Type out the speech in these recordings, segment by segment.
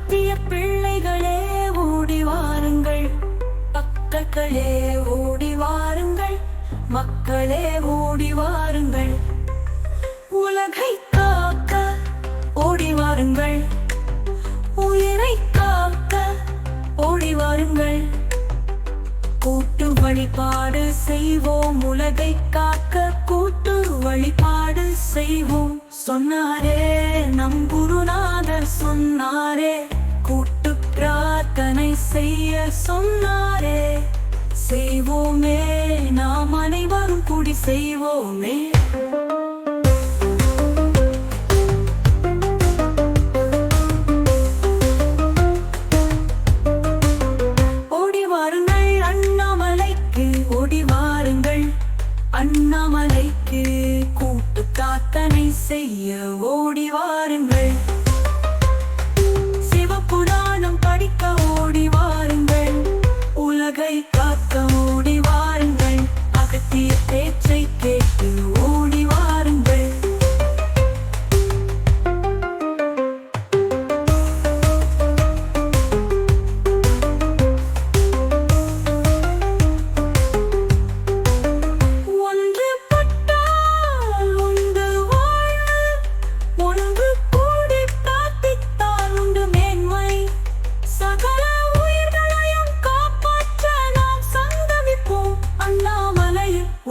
அகத்திய பிள்ளைகளே ஓடி வாருங்கள், பக்தர்களே ஓடி வாருங்கள், மக்களே ஓடி வாருங்கள். உலகை காக்க ஓடி வாருங்கள், உயிரை காக்க ஓடி வாருங்கள். கூட்டு வழிபாடு செய்வோம், உலகை காக்க கூட்டு வழிபாடு செய்வோம். சொன்னாரே நம் குருநாதர் சொன்னாரே, கூட்டு பிரார்த்தனை செய்ய சொன்னாரே. செய்வோமே, நாம் அனைவரும் கூடி செய்வோமே. அண்ணாமலைக்கு கூட்டு பிரார்த்தனை செய்ய ஓடி வாருங்கள். சிவபுராணம் படிக்க ஓடி வாருங்கள், உலகை காக்க ஓடி வாருங்கள். அகத்திய பேச்சை கேட்டு ஓடி வாருங்கள்.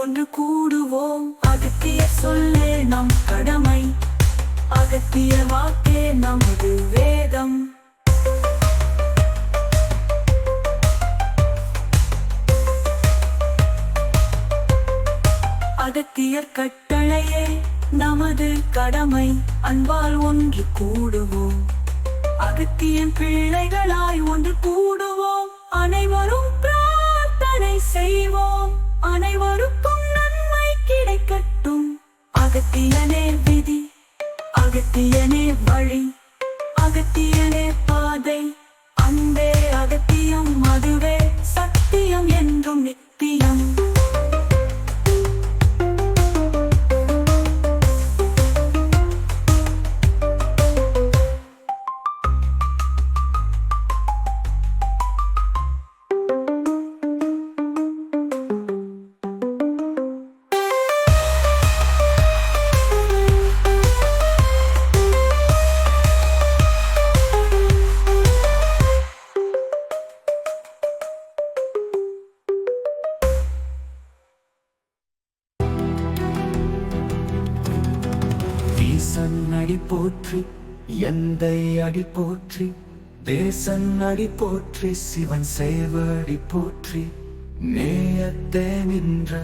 ஒன்று கூடுவோம், அகத்திய சொல்லே நம் கடமை, அகத்திய வாக்கே நமது வேதம். அகத்தியர் கட்டளையே நமது கடமை, அன்பால் ஒன்று கூடுவோம். அகத்தியன் பிள்ளைகளாய் ஒன்று கூடுவோம், அனைவரும் பிரார்த்தனை செய்வோம். அனைவருக்கும் நன்மை கிடைக்கட்டும். அகத்தியனே விதி, அகத்தியனே வழி, அகத்தியனே பாதை. அன்பே அகத்தியம், அதுவே சத்தியம் என்றும் நித்தியம். ஈசன் அடி போற்றி, எந்தை அடி போற்றி, தேசன் அடி போற்றி, சிவன் சேவடி போற்றி. நேயத்தே நின்ற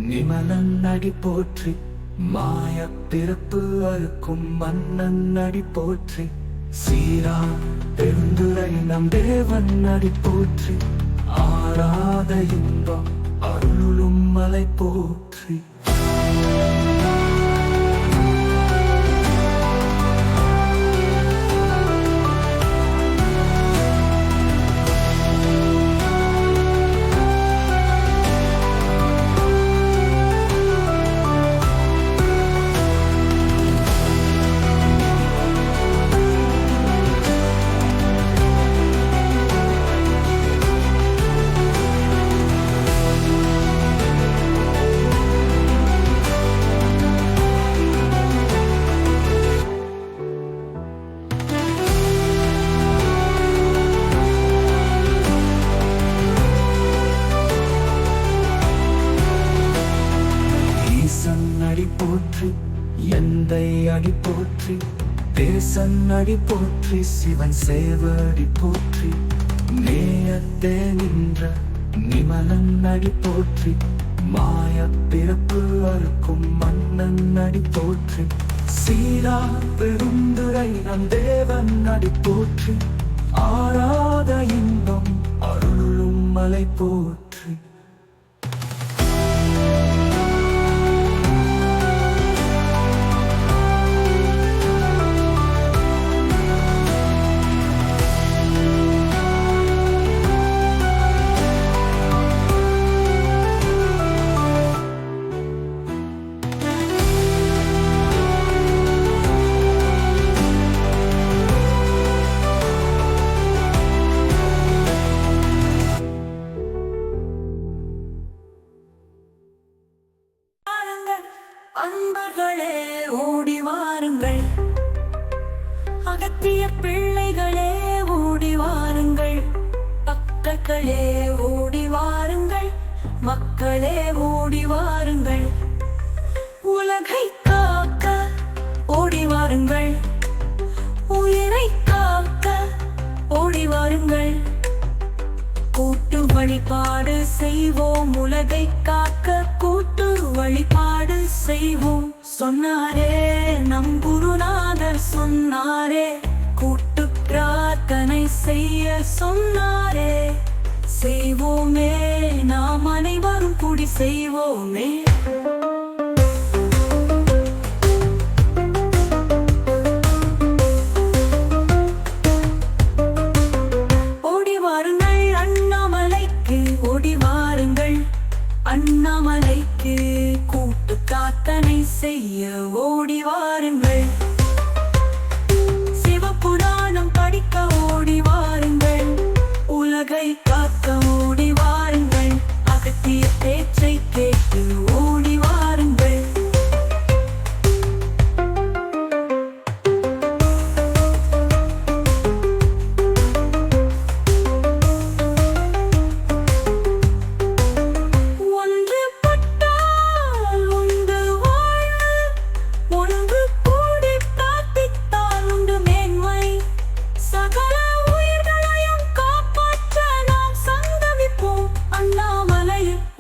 நிமலன் அடி போற்றி, மாய பிறப்பு அறுக்கும் மன்னன் அடி போற்றி. சீரா பெருந்துரை நம் தேவன் அடி போற்றி, ஆராத இன்பம் அருளும் மலை போற்றி. அடி போற்றி, எந்தை அடி போற்றி, தேசன் அடி போற்றி, சிவன் சேவடி போற்றி. நேயத்தே நின்ற நிமலன் அடி போற்றி, மாய பிறப்பு அறுக்கும் மன்னன் அடி போற்றி. சீரா பெருந்துரை நம் தேவன் அடி போற்றி, ஆராத இன்பம் அருளும் மலை போற்றி. அன்பர்களே ஓடி வாருங்கள், அகத்திய பிள்ளைகளே ஓடி வாருங்கள், பக்தர்களே ஓடி வாருங்கள், மக்களே ஓடி வாருங்கள், உலகை காக்க ஓடி வாருங்கள், உயிரை காக்க ஓடி வாருங்கள், கூட்டு வழிபாடு செய்வோம், உலகை காக்க கூட்டு வழிபாடு செய்வோம். சொன்னாரே நம் குருநாதர் சொன்னாரே, கூட்டு பிரார்த்தனை செய்ய சொன்னாரே, செய்வோமே நாம் அனைவரும் கூடி செய்வோமே. அண்ணாமலைக்கு கூட்டு பிரார்த்தனை செய்ய ஓடி வாருங்கள், சிவபுராணம் படிக்க ஓடி வாருங்கள், உலகை காக்க ஓடி வாருங்கள், அகத்திய பேச்சை கேட்டு ஓடி வாருங்கள்.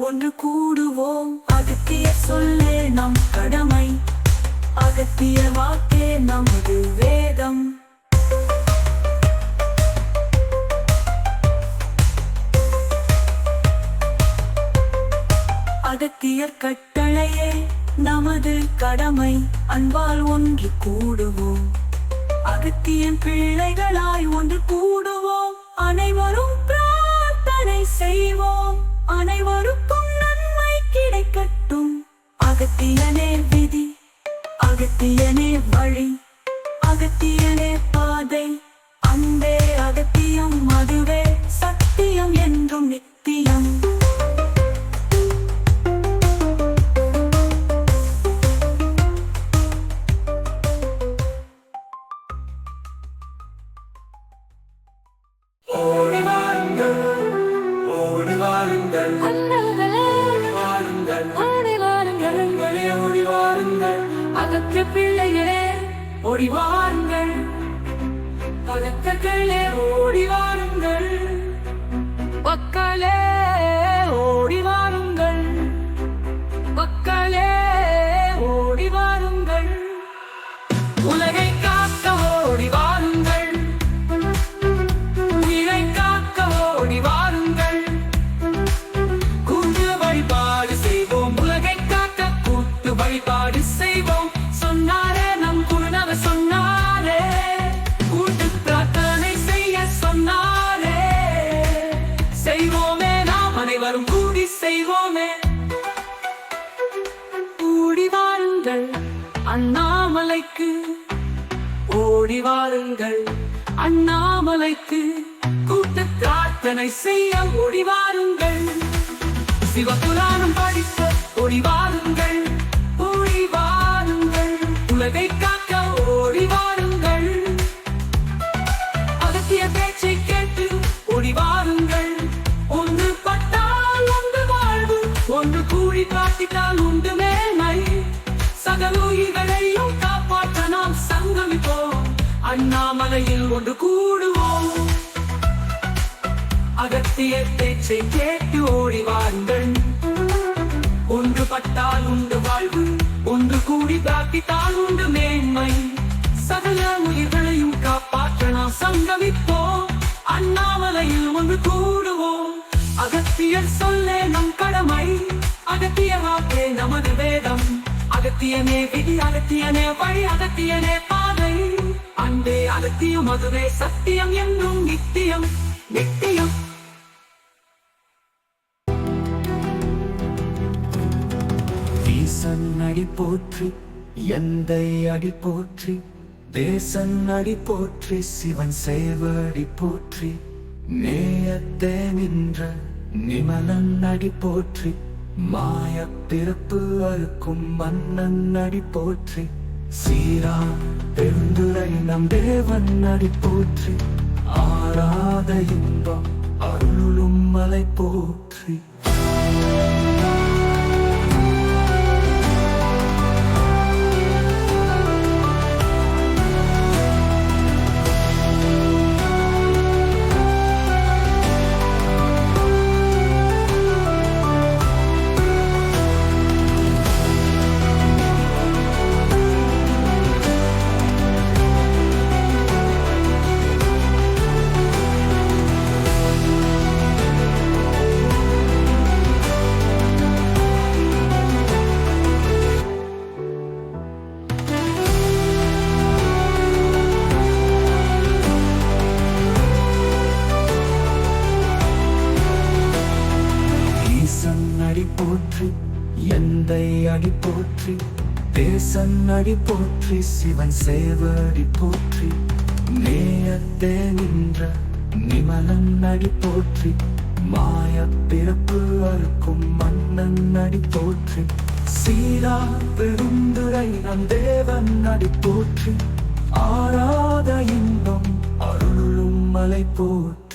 ஒன்று கூடுவோம், அகத்திய சொல்லே நம் கடமை, அகத்திய வாக்கே நமது வேதம். அகத்தியர் கட்டளையே நமது கடமை, அன்பால் ஒன்று கூடுவோம், அகத்தியன் பிள்ளைகளாய் ஒன்று கூடுவோம், அனைவரும் பிரார்த்தனை செய்வோம், அனைவருக்கும் நன்மை கிடைக்கட்டும். அகத்தியனே விதி, அகத்தியனே வழி, அகத்தியனே பாதை, அன்பே அகத்தியம், அதுவே சத்தியம் என்றும் நித்தியம். ஓடி வாருங்கள், ஓடி வாருங்கள், வாருங்கள், ஓடி வாருங்கள், ஓடி வாருங்கள், அகத்திய பிள்ளைகளே ஓடி வாருங்கள், பக்தர்களே ஓடி வாருங்கள், மக்களே ஓடி வாருங்கள், மக்களே ஓடி வாருங்கள், உலகை காக்க ஓடி வாருங்கள், உயிரை காக்க ஓடி வாருங்கள், கூட்டு வழிபாடு செய்வோம், உலகை காக்க கூட்டு வழிபாடு செய்வோம். சொன்னாரே நம் குருநாதர் சொன்னாரே, கூட்டு பிரார்த்தனை செய்ய சொன்னாரே, செய்வோமே நாம் அனைவரும் கூடி செய்வோமே. ஓடி வாருங்கள் அண்ணாமலைக்கு, ஓடி வாருங்கள் அண்ணாமலைக்கு, கூட்டு பிரார்த்தனை செய்ய ஓடி வாருங்கள், சிவபுராணம் படிக்க ஓடி வாருங்கள், ஓடி வாருங்கள், உலகை காக்க ஓடி வாருங்கள், அகத்திய பேச்சை கேட்டு ஓடி வாருங்கள், ஒன்று பட்டால் ஒன்று வாழ்வு, ஒன்று கூடி காட்டிட்டால் உண்டு மேன்மை, சகல உயிர்களையும் காப்பாற்ற நாம் சங்கமிப்போம், அண்ணாமலையில் ஒன்று கூடுவோம், அகத்திய பேச்சை கேட்டு ஓடி வாருங்கள், ஒன்று பட்டால் உண்டு வாழ்வு, ஒன்று கூடி காட்டிட்டால் உண்டு மேன்மை, சகல உயிர்களையும் காப்பாற்ற நாம் சங்கமிப்போம், அண்ணாமலையில் ஒன்று கூடுவோம், அகத்தியர் சொல்லே நம் கடமை, அகத்திய வாக்கே நமது வேதம், அகத்தியனே விதி, அகத்தியனே வழி, அகத்தியனே பாதை, அன்பே அகத்தியம், அதுவே சத்தியம் என்றும் நித்தியம் நித்தியம். ஈசன் அடி போற்றி, எந்தை அடி போற்றி, தேசன் அடி போற்றி, சிவன் சேவடி போற்றி, நேயத்தே நின்ற நிமலன் அடி போற்றி, மாய பிறப்பு அறுக்கும் மன்னன் அடி போற்றி, சீரா பெருந்துரை நம் தேவன் அடி போற்றி, ஆராத இன்பம் அருளும் மலை போற்றி. அடி போற்றி, எந்தை அடி போற்றி, தேசன் அடி போற்றி, சிவன் சேவடி போற்றி, நேயத்தே நின்ற நிமலன் அடி போற்றி, மாய பிறப்பு அறுக்கும் மன்னன் அடி போற்றி, சீரா பெருந்துரை நம் தேவன் அடி போற்றி, ஆராத இன்பம் அருளும் மலை போற்றி.